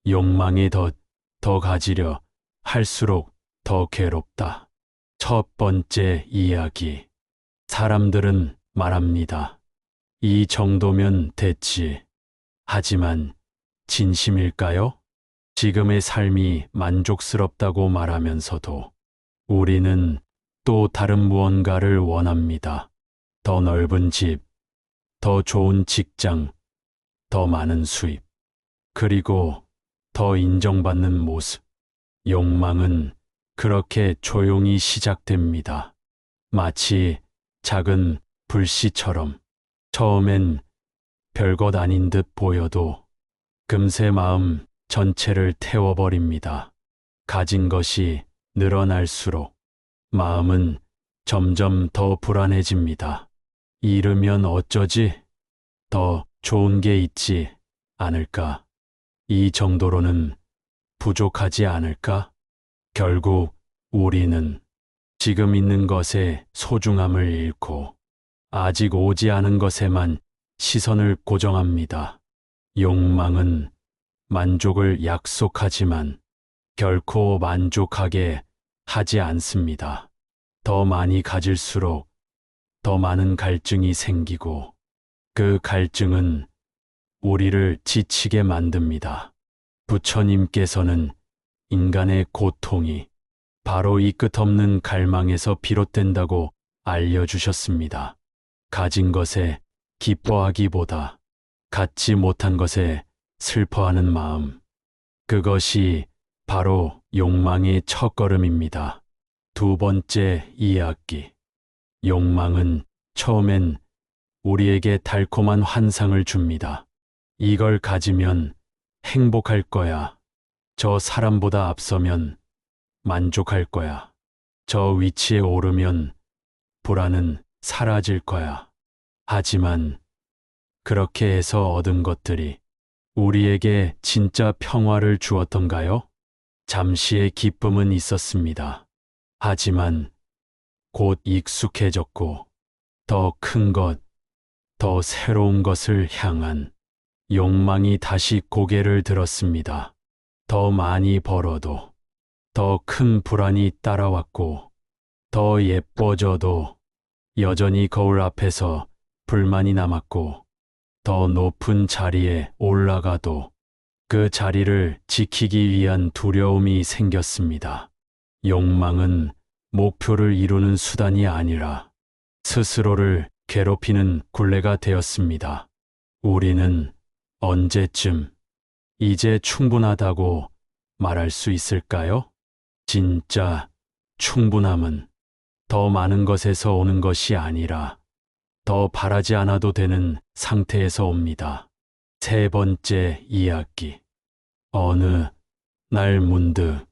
욕망이 더 가지려 할수록 더 괴롭다. 첫 번째 이야기. 사람들은 말합니다. 이 정도면 됐지. 하지만 진심일까요? 지금의 삶이 만족스럽다고 말하면서도 우리는 또 다른 무언가를 원합니다. 더 넓은 집, 더 좋은 직장, 더 많은 수입, 그리고 더 인정받는 모습. 욕망은 그렇게 조용히 시작됩니다. 마치 작은 불씨처럼 처음엔 별것 아닌 듯 보여도 금세 마음 전체를 태워버립니다. 가진 것이 늘어날수록 마음은 점점 더 불안해집니다. 잃으면 어쩌지? 더 좋은 게 있지 않을까? 이 정도로는 부족하지 않을까? 결국 우리는 지금 있는 것의 소중함을 잃고 아직 오지 않은 것에만 시선을 고정합니다. 욕망은 만족을 약속하지만 결코 만족하게 하지 않습니다. 더 많이 가질수록 더 많은 갈증이 생기고 그 갈증은 우리를 지치게 만듭니다. 부처님께서는 인간의 고통이 바로 이 끝없는 갈망에서 비롯된다고 알려주셨습니다. 가진 것에 기뻐하기보다 갖지 못한 것에 슬퍼하는 마음, 그것이 바로 욕망의 첫걸음입니다. 두 번째 이야기. 욕망은 처음엔 우리에게 달콤한 환상을 줍니다. 이걸 가지면 행복할 거야. 저 사람보다 앞서면 만족할 거야. 저 위치에 오르면 불안은 사라질 거야. 하지만 그렇게 해서 얻은 것들이 우리에게 진짜 평화를 주었던가요? 잠시의 기쁨은 있었습니다. 하지만 곧 익숙해졌고 더 큰 것, 더 새로운 것을 향한 욕망이 다시 고개를 들었습니다. 더 많이 벌어도 더 큰 불안이 따라왔고 더 예뻐져도 여전히 거울 앞에서 불만이 남았고 더 높은 자리에 올라가도 그 자리를 지키기 위한 두려움이 생겼습니다. 욕망은 목표를 이루는 수단이 아니라 스스로를 괴롭히는 굴레가 되었습니다. 우리는 언제쯤 이제 충분하다고 말할 수 있을까요? 진짜 충분함은 더 많은 것에서 오는 것이 아니라 더 바라지 않아도 되는 상태에서 옵니다. 세 번째 이야기. 어느 날 문득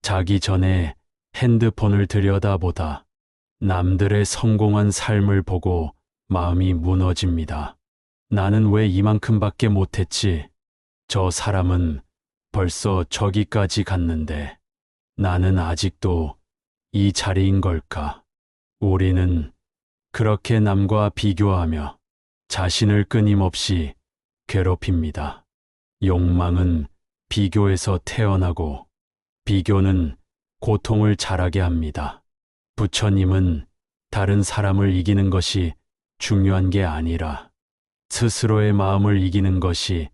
자기 전에 핸드폰을 들여다보다 남들의 성공한 삶을 보고 마음이 무너집니다. 나는 왜 이만큼밖에 못했지? 저 사람은 벌써 저기까지 갔는데 나는 아직도 이 자리인 걸까? 우리는 그렇게 남과 비교하며 자신을 끊임없이 괴롭힙니다. 욕망은 비교에서 태어나고 비교는 고통을 자라게 합니다. 부처님은 다른 사람을 이기는 것이 중요한 게 아니라 스스로의 마음을 이기는 것이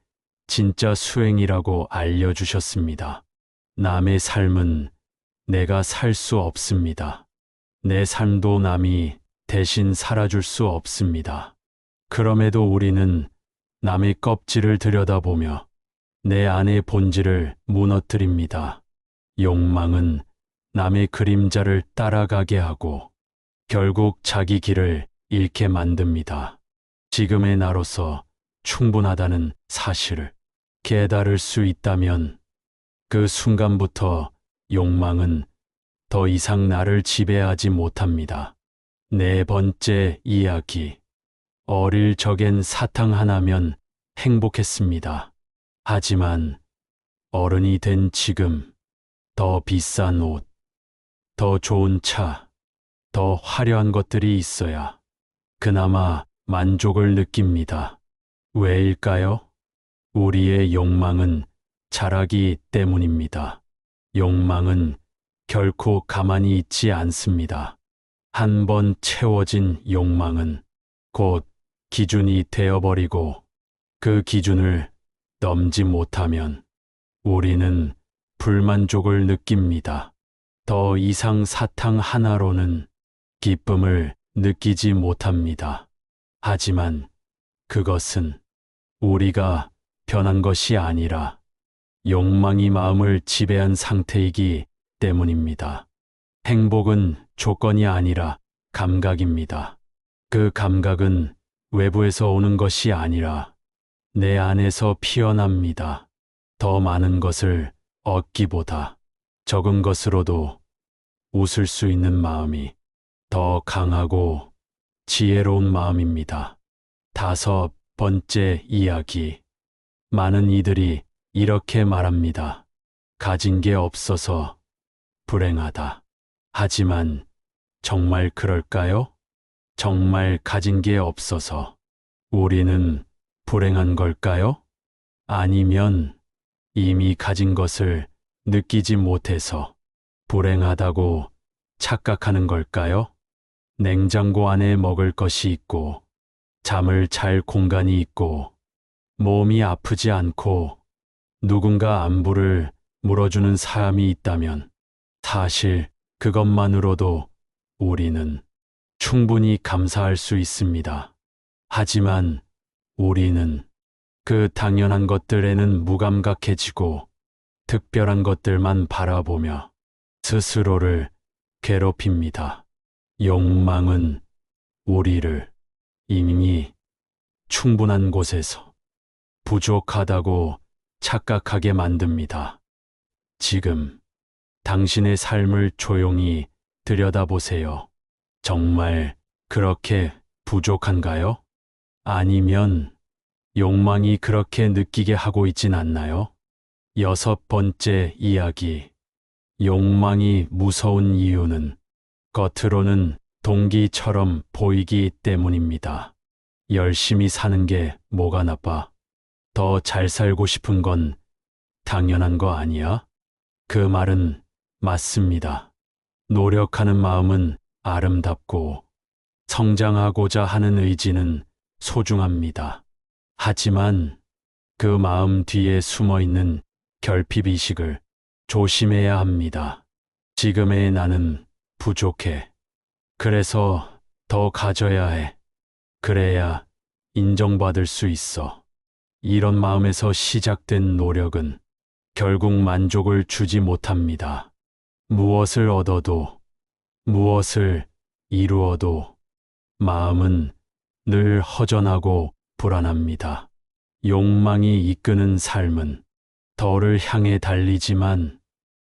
진짜 수행이라고 알려주셨습니다. 남의 삶은 내가 살 수 없습니다. 내 삶도 남이 대신 살아줄 수 없습니다. 그럼에도 우리는 남의 껍질을 들여다보며 내 안의 본질을 무너뜨립니다. 욕망은 남의 그림자를 따라가게 하고 결국 자기 길을 잃게 만듭니다. 지금의 나로서 충분하다는 사실을 깨달을 수 있다면 그 순간부터 욕망은 더 이상 나를 지배하지 못합니다. 네 번째 이야기. 어릴 적엔 사탕 하나면 행복했습니다. 하지만 어른이 된 지금 더 비싼 옷, 더 좋은 차, 더 화려한 것들이 있어야 그나마 만족을 느낍니다. 왜일까요? 우리의 욕망은 자라기 때문입니다. 욕망은 결코 가만히 있지 않습니다. 한 번 채워진 욕망은 곧 기준이 되어버리고 그 기준을 넘지 못하면 우리는 불만족을 느낍니다. 더 이상 사탕 하나로는 기쁨을 느끼지 못합니다. 하지만 그것은 우리가 변한 것이 아니라 욕망이 마음을 지배한 상태이기 때문입니다. 행복은 조건이 아니라 감각입니다. 그 감각은 외부에서 오는 것이 아니라 내 안에서 피어납니다. 더 많은 것을 얻기보다 적은 것으로도 웃을 수 있는 마음이 더 강하고 지혜로운 마음입니다. 5번째 이야기. 많은 이들이 이렇게 말합니다. 가진 게 없어서 불행하다. 하지만 정말 그럴까요? 정말 가진 게 없어서 우리는 불행한 걸까요? 아니면 이미 가진 것을 느끼지 못해서 불행하다고 착각하는 걸까요? 냉장고 안에 먹을 것이 있고, 잠을 잘 공간이 있고, 몸이 아프지 않고, 누군가 안부를 물어주는 사람이 있다면, 사실 그것만으로도 우리는 충분히 감사할 수 있습니다. 하지만 우리는 그 당연한 것들에는 무감각해지고 특별한 것들만 바라보며 스스로를 괴롭힙니다. 욕망은 우리를 이미 충분한 곳에서 부족하다고 착각하게 만듭니다. 지금 당신의 삶을 조용히 들여다보세요. 정말 그렇게 부족한가요? 아니면 욕망이 그렇게 느끼게 하고 있진 않나요? 6번째 이야기. 욕망이 무서운 이유는 겉으로는 동기처럼 보이기 때문입니다. 열심히 사는 게 뭐가 나빠? 더 잘 살고 싶은 건 당연한 거 아니야? 그 말은 맞습니다. 노력하는 마음은 아름답고 성장하고자 하는 의지는 소중합니다. 하지만 그 마음 뒤에 숨어 있는 결핍의식을 조심해야 합니다. 지금의 나는 부족해. 그래서 더 가져야 해. 그래야 인정받을 수 있어. 이런 마음에서 시작된 노력은 결국 만족을 주지 못합니다. 무엇을 얻어도, 무엇을 이루어도 마음은 늘 허전하고 불안합니다. 욕망이 이끄는 삶은 덜을 향해 달리지만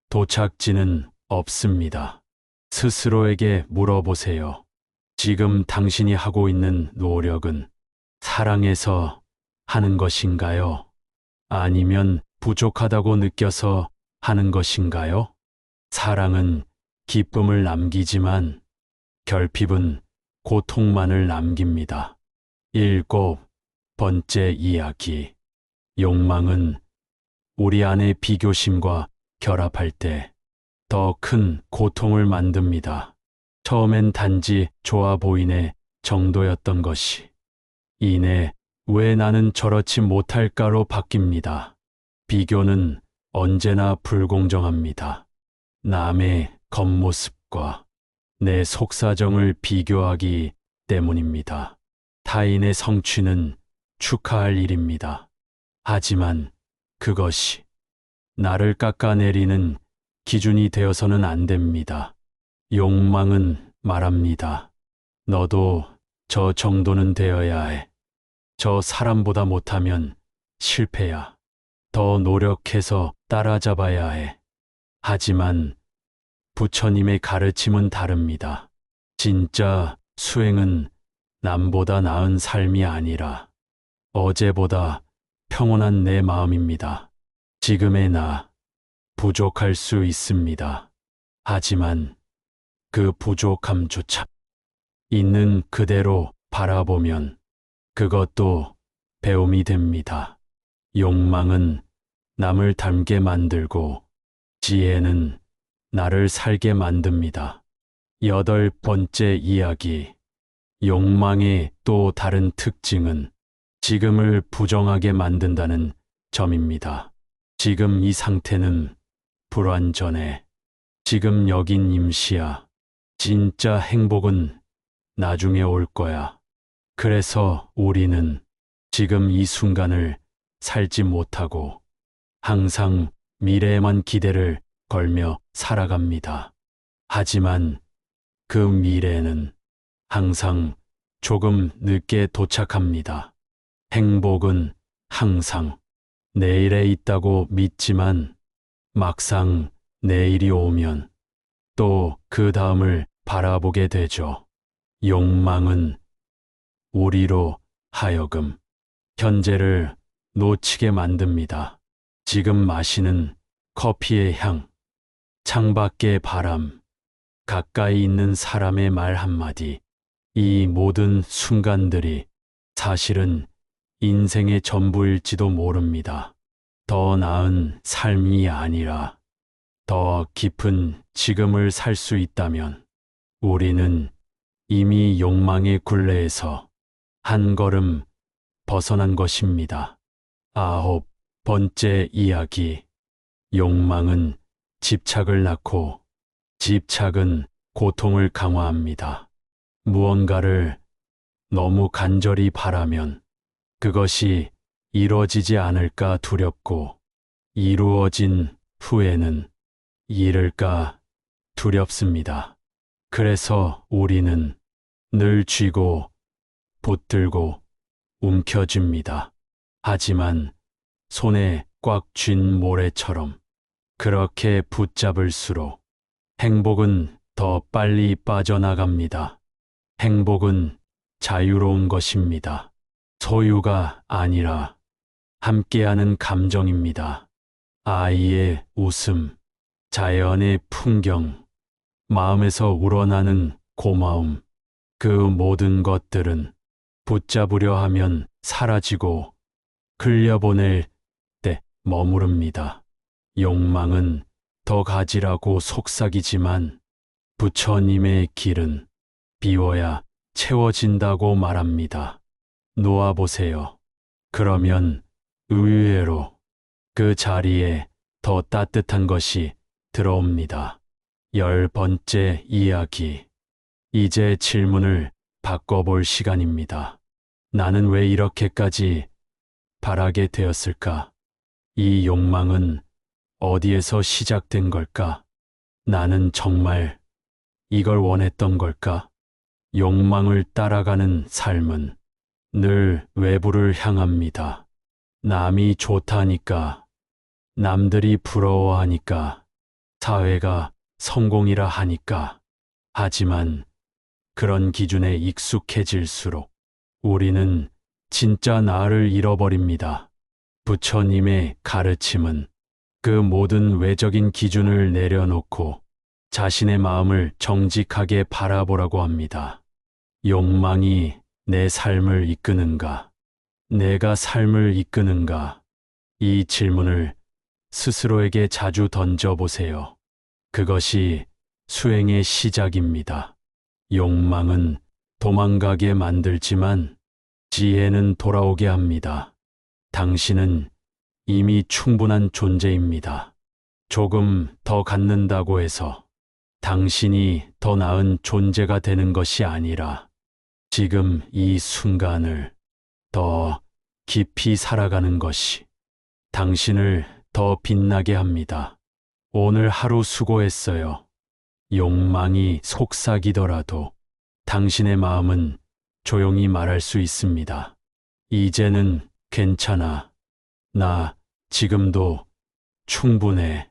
도착지는 없습니다. 스스로에게 물어보세요. 지금 당신이 하고 있는 노력은 사랑해서 하는 것인가요? 아니면 부족하다고 느껴서 하는 것인가요? 사랑은 기쁨을 남기지만 결핍은 고통만을 남깁니다. 7번째 이야기. 욕망은 우리 안의 비교심과 결합할 때 더 큰 고통을 만듭니다. 처음엔 단지 좋아 보이네 정도였던 것이 이내 왜 나는 저렇지 못할까로 바뀝니다. 비교는 언제나 불공정합니다. 남의 겉모습과 내 속사정을 비교하기 때문입니다. 타인의 성취는 축하할 일입니다. 하지만 그것이 나를 깎아내리는 기준이 되어서는 안 됩니다. 욕망은 말합니다. 너도 저 정도는 되어야 해. 저 사람보다 못하면 실패야. 더 노력해서 따라잡아야 해. 하지만 부처님의 가르침은 다릅니다. 진짜 수행은 남보다 나은 삶이 아니라 어제보다 평온한 내 마음입니다. 지금의 나 부족할 수 있습니다. 하지만 그 부족함조차 있는 그대로 바라보면 그것도 배움이 됩니다. 욕망은 남을 닮게 만들고 지혜는 나를 살게 만듭니다. 여덟 번째 이야기. 욕망의 또 다른 특징은 지금을 부정하게 만든다는 점입니다. 지금 이 상태는 불완전해. 지금 여긴 임시야. 진짜 행복은 나중에 올 거야. 그래서 우리는 지금 이 순간을 살지 못하고 항상 미래에만 기대를 걸며 살아갑니다. 하지만 그 미래는 항상 조금 늦게 도착합니다. 행복은 항상 내일에 있다고 믿지만 막상 내일이 오면 또 그 다음을 바라보게 되죠. 욕망은 우리로 하여금 현재를 놓치게 만듭니다. 지금 마시는 커피의 향, 창밖의 바람, 가까이 있는 사람의 말 한마디, 이 모든 순간들이 사실은 인생의 전부일지도 모릅니다. 더 나은 삶이 아니라 더 깊은 지금을 살 수 있다면 우리는 이미 욕망의 굴레에서 한 걸음 벗어난 것입니다. 아홉 번째 이야기. 욕망은 집착을 낳고 집착은 고통을 강화합니다. 무언가를 너무 간절히 바라면 그것이 이루어지지 않을까 두렵고 이루어진 후에는 잃을까 두렵습니다. 그래서 우리는 늘 쥐고 붙들고 움켜쥡니다. 하지만 손에 꽉 쥔 모래처럼 그렇게 붙잡을수록 행복은 더 빨리 빠져나갑니다. 행복은 자유로운 것입니다. 소유가 아니라 함께하는 감정입니다. 아이의 웃음, 자연의 풍경, 마음에서 우러나는 고마움, 그 모든 것들은 붙잡으려 하면 사라지고 흘려보낼 때 머무릅니다. 욕망은 더 가지라고 속삭이지만 부처님의 길은 비워야 채워진다고 말합니다. 놓아보세요. 그러면 의외로 그 자리에 더 따뜻한 것이 들어옵니다. 열 번째 이야기. 이제 질문을 바꿔볼 시간입니다. 나는 왜 이렇게까지 바라게 되었을까? 이 욕망은 어디에서 시작된 걸까? 나는 정말 이걸 원했던 걸까? 욕망을 따라가는 삶은 늘 외부를 향합니다. 남이 좋다니까, 남들이 부러워하니까, 사회가 성공이라 하니까. 하지만 그런 기준에 익숙해질수록 우리는 진짜 나를 잃어버립니다. 부처님의 가르침은 그 모든 외적인 기준을 내려놓고 자신의 마음을 정직하게 바라보라고 합니다. 욕망이 내 삶을 이끄는가? 내가 삶을 이끄는가? 이 질문을 스스로에게 자주 던져보세요. 그것이 수행의 시작입니다. 욕망은 도망가게 만들지만 지혜는 돌아오게 합니다. 당신은 이미 충분한 존재입니다. 조금 더 갖는다고 해서 당신이 더 나은 존재가 되는 것이 아니라 지금 이 순간을 더 깊이 살아가는 것이 당신을 더 빛나게 합니다. 오늘 하루 수고했어요. 욕망이 속삭이더라도 당신의 마음은 조용히 말할 수 있습니다. 이제는 괜찮아. 나 지금도 충분해.